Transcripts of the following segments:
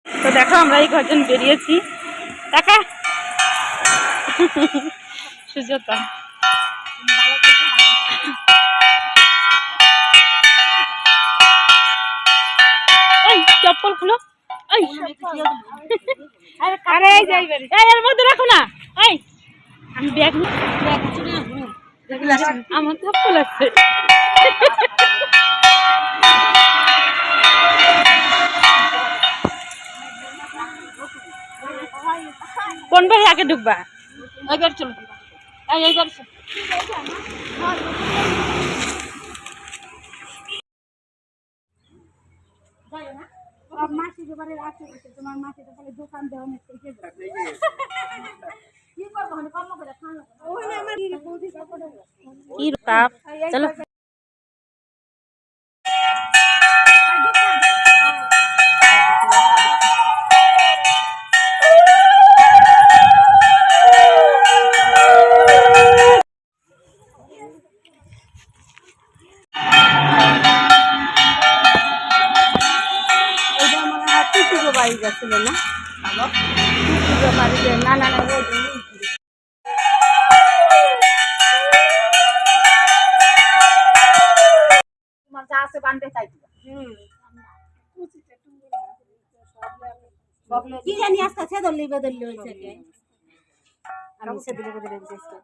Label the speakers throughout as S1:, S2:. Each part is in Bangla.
S1: তো দেখো আমরা এই কজন বেরিয়েছি। টাকা সুজাতা চপ্পল খুলো। এর মধ্যে রাখো না। আমি ব্যাগ আমার চপ্পল আছে। কোন বাড়ি আগে ঢুকবা? ওই গাড়ি চলো, এই গাড়ি চলো। তোমার মাসি তো খালি দোকান দেওয়া কি তাপ। চলো বাড়ি যাচ্ছিল না বাড়িতে না না না তোমার যা আছে বানতে চাই কি জানি আসতে ধরলি বদললি হয়েছে আমি সেদিকে বদলে দিয়েছি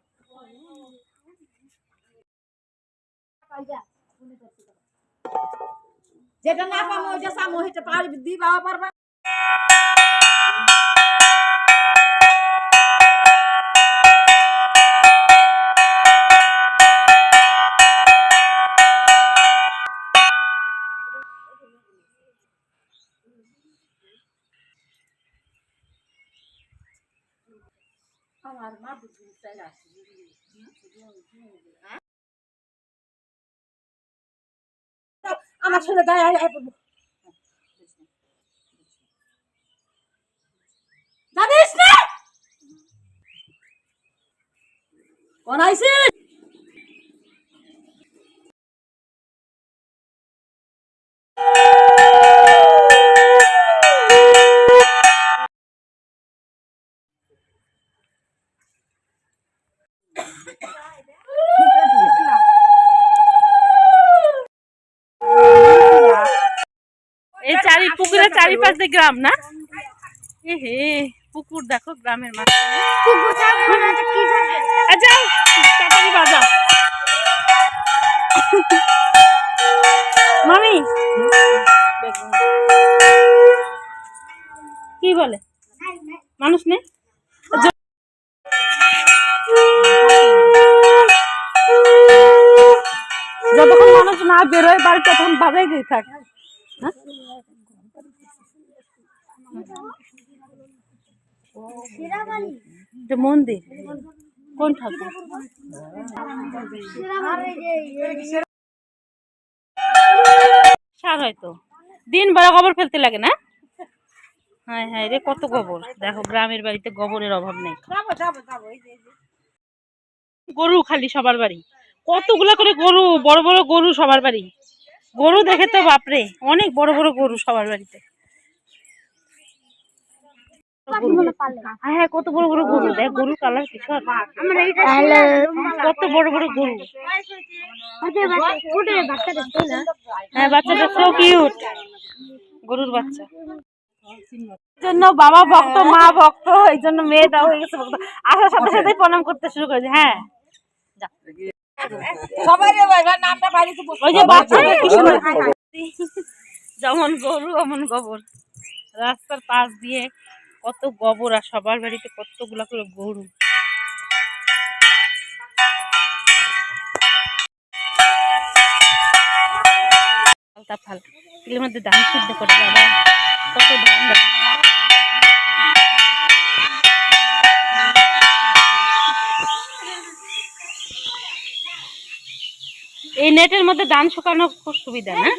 S1: যেটা না পাবো ওইটা সামো হেঁটে পারবি দি বাবা পারবা আমার মা বুঝি চাই আসি আমার ছেলে গায়ে জানিস না কোন আইছে এই চারি পুকুরের চারিপাশে গ্রাম না এ হে পুকুর দেখো গ্রামের মাঝখানে বাজা মামি কি বলে মানুষ নেই যতক্ষণ মানুষ না বেরোয় বাড়ি তখন বাজাই দিয়ে থাকে মন্দির কোন ঠাকুর সার হয়তো দিন বড় গোবর ফেলতে লাগে না হ্যাঁ হ্যাঁ রে কত গোবর দেখো গ্রামের বাড়িতে গোবরের অভাব নেই গরু খালি সবার বাড়ি কতগুলা করে গরু বড় বড় গরু সবার বাড়ি গরু দেখে তো বাপরে অনেক বড় বড় গরু সবার বাড়িতে হ্যাঁ কত বড় বড় গরু দেখ গরুর কালার কিছু কত বড় বড় গরু হ্যাঁ বাচ্চাটা সো কিউট গরুর বাচ্চা জন্য বাবা ভক্ত মা ভক্ত এই জন্য মেয়েটাও হয়ে গেছে ভক্ত আসার সাথে সাথে প্রণাম করতে শুরু করেছে হ্যাঁ যেমন গরু অমন গোবর রাস্তার পাশ দিয়ে কত গোবর আর সবার বাড়িতে কতগুলা করে গরু ফালতা ফালতা এগুলোর মধ্যে ধান সিদ্ধ করে আবার কত ধান এই নেটের মধ্যে ধান শুকানো খুব সুবিধা না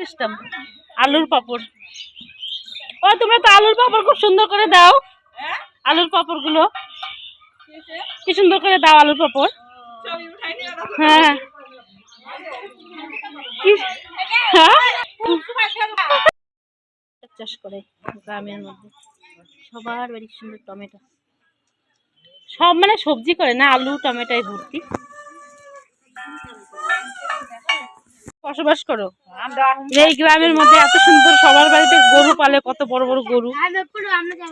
S1: সিস্টেম, আলুর পাপড়। ও তোমরা তো আলুর পাপড় খুব সুন্দর করে দাও, আলুর পাপড় গুলো কি সুন্দর করে দাও, আলুর পাপড়। হ্যাঁ চাষ করে গ্রামের মধ্যে, সবার বাড়ি সুন্দর টমেটো, সব মানে সবজি করে না, আলু টমেটোয় ভর্তি। বসবাস করো এই গ্রামের মধ্যে, এত সুন্দর, সবার বাড়িতে গরু পালে, কত বড় বড় গরু।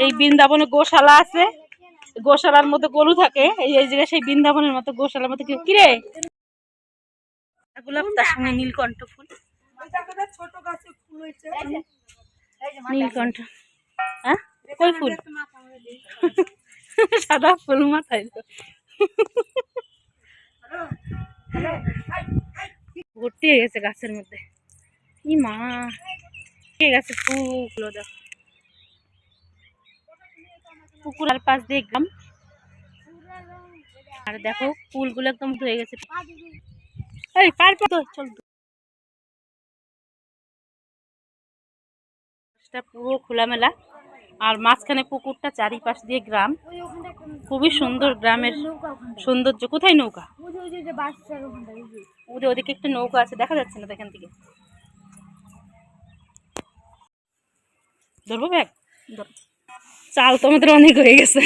S1: এই বৃন্দাবনে গোশালা আছে, গোশালার মধ্যে গরু থাকে, এই জায়গায় সেই বৃন্দাবনের মতো গোশালার মতো। কিরে গোলাপ, তার সঙ্গে নীলকণ্ঠ ফুল, নীলকণ্ঠ। হ্যাঁ কই ফুল? সাদা ফুল মাথায় ভর্তি হয়ে গেছে গাছের মধ্যে। ই মা, গেছে ফুল। দেখো পুকুর আর পাশ দিয়ে গ্রাম, আর দেখো ফুলগুলো একদম ধুয়ে গেছে। এই পার তো চল, পুরো খোলামেলা, আর মাঝখানে পুকুরটা, চারিপাশ দিয়ে গ্রাম, খুবই সুন্দর গ্রামের সৌন্দর্য। কোথায় নৌকা? ওদের ওদিকে একটা নৌকা আছে, দেখা যাচ্ছে না এখান থেকে। ধরবো ব্যাগ? চাল তো আমাদের অনেক হয়ে গেছে।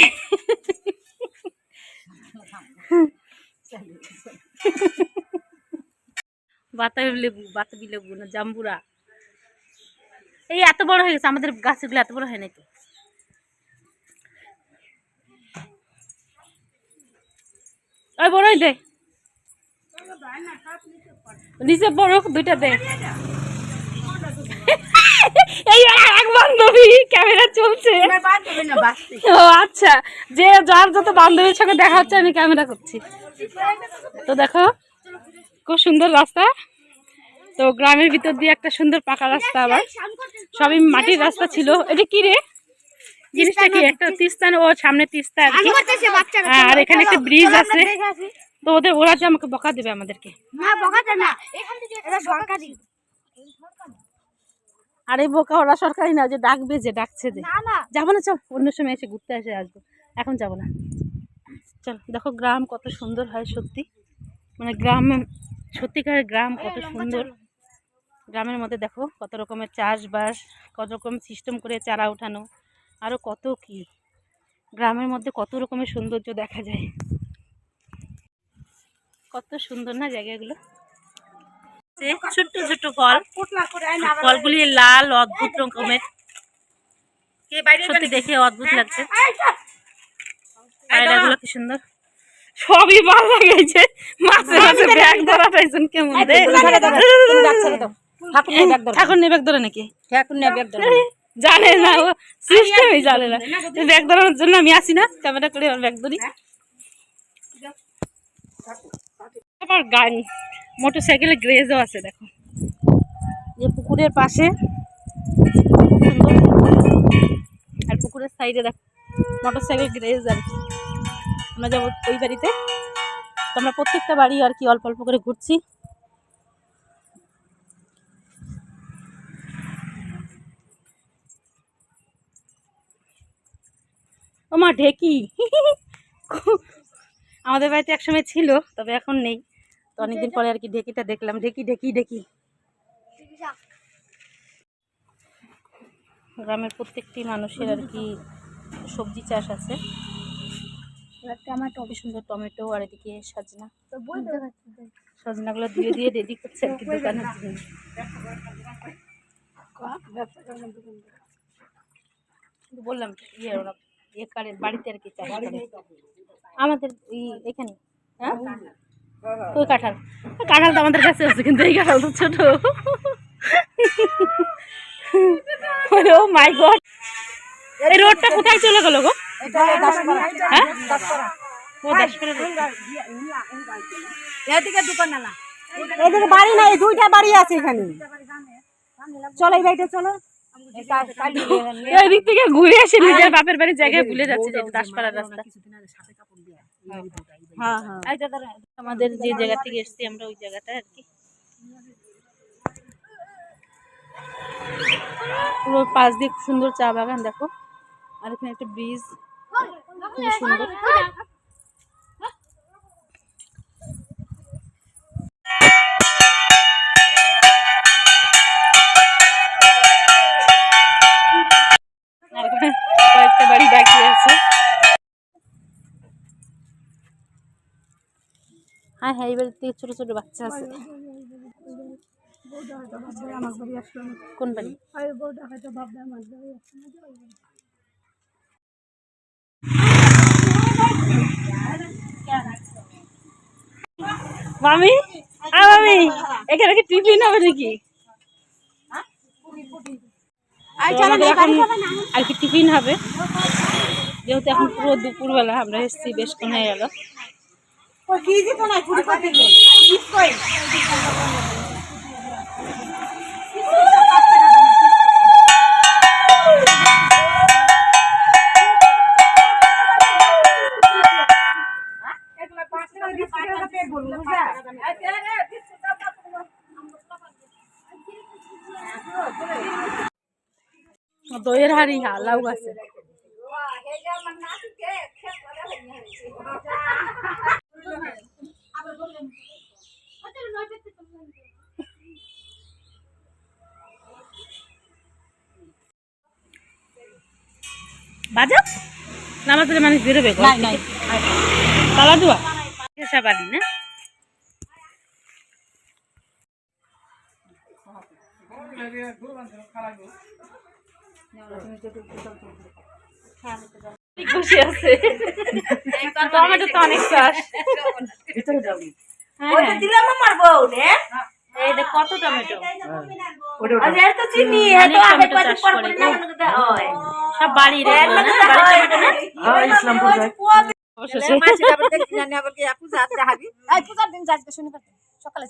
S1: বাতাবি লেবু, বাতাবি লেবু না জাম্বুরা, এই এত বড় হয়ে গেছে, আমাদের গাছগুলো এত বড় হয় নাকি। ওই বড়ই দে, নিচে বড় দুইটা দে। এই এক বান্ধবী, ক্যামেরা চলছে। ও আচ্ছা, যে যার যত বান্ধবীর সঙ্গে দেখা হচ্ছে আমি ক্যামেরা করছি। তো দেখো খুব সুন্দর রাস্তা, তো গ্রামের ভিতর দিয়ে একটা সুন্দর পাকা রাস্তা, আবার সবই মাটির রাস্তা ছিল। এটা কি রে জিনিসটা? কি একটা তিস্তা? ও সামনে তিস্তা, আর এখানে একটা ব্রিজ আছে। তো ওদের ওরা যে আমাকে বকা দেবে আমাদেরকে। আরে বোকা, ওরা সরকারি না, যে ডাকবে, যে ডাকছে, যে যাবো না, চল অন্য সময় এসে ঘুরতে এসে আসবো, এখন যাবো না, চল। দেখো গ্রাম কত সুন্দর হয় সত্যি, মানে গ্রাম, সত্যিকারের গ্রাম কত সুন্দর। গ্রামের মধ্যে দেখো কত রকমের চাষবাস, কত রকম সিস্টেম করে চারা উঠানো, আরো কত কি, গ্রামের মধ্যে কত রকমের সৌন্দর্য দেখা যায়। কত সুন্দর না জায়গাগুলো। ছোট্ট ছোট্ট ফল, ফলগুলি লাল, অদ্ভুত রকমের, সত্যি দেখে অদ্ভুত লাগছে। পায়রাগুলো কি সুন্দর, সবই ভালো লাগছে। মাঝে মাঝে ব্যাগ ধরা পাইছেন কেমন? ঠাকুর নিয়ে ব্যাগ ধরে নাকি? ঠাকুর নিয়ে ব্যাগ ধরে জানে না, ও সিস্টেমই জানে না। ব্যাগ ধরানোর জন্য আমি আসি না, ক্যামেরা করে ব্যাগ ধরি। আবার গান, মোটরসাইকেলের গ্রেজও আছে, দেখো যে পুকুরের পাশে, আর পুকুরের সাইডে দেখো মোটরসাইকেল গ্রেজ। আর আমরা যাবো ওই বাড়িতে, তো আমরা প্রত্যেকটা বাড়ি আর কি অল্প অল্প করে ঘুরছি। ও মা, ঢেকি আমাদের বাড়িতে একসময় ছিল, তবে এখন নেই। তো অনেকদিন পরে আর কি ঢেকিটা দেখলাম। ঢেকি ঢেকি ঢেকি। গ্রামের প্রত্যেকটি মানুষের আর কি সবজি চাষ আছে, টমেটো, সুন্দর টমেটো, আর এদিকে সজনা, সজনাগুলো ধুয়ে দিয়ে রেডি করছে আর কি দোকানের জন্য। বললাম ইয়ে, ওরা ইয়ে কারের বাড়িতে আর কি চাষ করে আমাদের এখানে। হ্যাঁ ওই কাঁঠাল, কাঁঠাল তো আমাদের কাছে আছে, কিন্তু এই কাঁঠাল তো ছোট। ও মাই গড, এই রোডটা কোথায় চলে গেল গো? হ্যাঁ ও এদিকে দোকান না, এদিকে বাড়ি নাই, দুইটা বাড়ি আছে এখানে। চলো এই বাড়িটা চলো, এদিক থেকে ঘুরে আসি, নিজের বাপের বাড়ির জায়গায় ভুলে যাচ্ছে যে দাসপাড়ার রাস্তা। হ্যাঁ হ্যাঁ, আমাদের যে জায়গা থেকে এসছি আমরা, ওই জায়গাটা আর কি। পুরো পাশ দিয়ে খুব সুন্দর চা বাগান দেখো, আর এখানে একটা ব্রিজ খুব সুন্দর। কয়েকটা বাড়ি বাকি আছে। হ্যাঁ হ্যাঁ, এই বাড়িতে ছোট ছোট বাচ্চা আছে। কোন বাড়ি? মামি, মামি এখানে কি টিফিন হবে নাকি? আর কি টিফিন হবে, যেহেতু এখন পুরো দুপুরবেলা, আমরা এসেছি বেশক্ষণ হয়ে গেল। দইয়ের হাড়ি লাউ আছে। বাজা নামাজের মানুষ বেরোবে তালা দেওয়া বাড়ি না। খুশি আছে টমেটো তো অনেক চাষ। কত টমেটো সব বাড়ির সকালে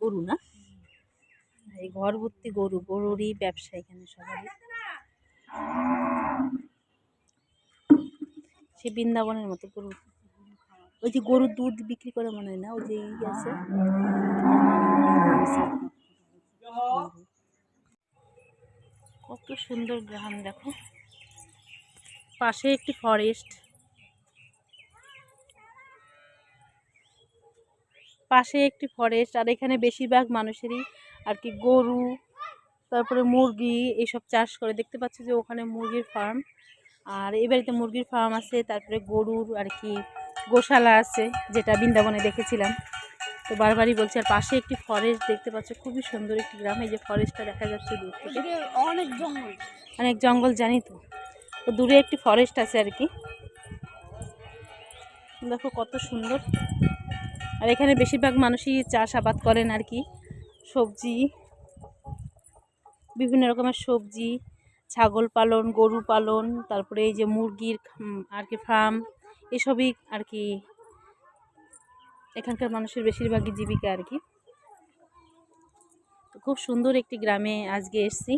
S1: গরু না, এই ঘর ভর্তি গরু, গরুরই ব্যবসা এখানে সবারই। সে বৃন্দাবনের মতো গরু, ওই যে গরুর দুধ বিক্রি করে মনে হয় না, ওই যে আছে। কত সুন্দর গ্রাম দেখো, পাশে একটি ফরেস্ট, আর এখানে বেশিরভাগ মানুষেরই আর কি গরু, তারপরে মুরগি এইসব চাষ করে। দেখতে পাচ্ছি যে ওখানে মুরগির ফার্ম, আর এই বাড়িতে মুরগির ফার্ম আছে, তারপরে গরুর আর কি গোশালা আছে, যেটা বৃন্দাবনে দেখেছিলাম। তো বারবারই বলছি। আর পাশে একটি ফরেস্ট দেখতে পাচ্ছ, খুবই সুন্দর একটি গ্রাম। এই যে ফরেস্টটা দেখা যাচ্ছে দূর থেকে, অনেক জঙ্গল জানি তো। তো দূরে একটি ফরেস্ট আছে আর কি, দেখো কত সুন্দর। আর এখানে বেশিরভাগ মানুষই চাষাবাদ করেন আর কি, সবজি, বিভিন্ন রকমের সবজি, ছাগল পালন, গরু পালন, তারপরে এই যে মুরগির আর কি ফার্ম, এসবই আর কি এখানকার মানুষের বেশিরভাগই জীবিকা আর কি। খুব সুন্দর একটি গ্রামে আজকে এসেছি।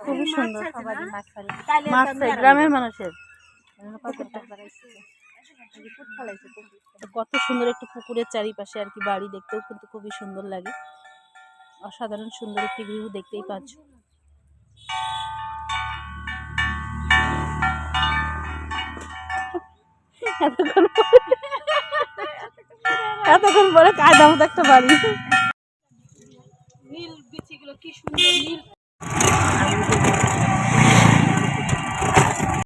S1: খুবই সুন্দর গ্রামের মানুষের, কত সুন্দর একটি পুকুরের চারিপাশে আর কি বাড়ি, দেখতেও কিন্তু খুবই সুন্দর লাগে। অসাধারণ সুন্দর একটি ভিউ দেখতেই পাচ্ছ। এতক্ষণ পরে কায়দা মতো একটা বাড়ি, নীল বিচিগুলো কি সুন্দর নীল।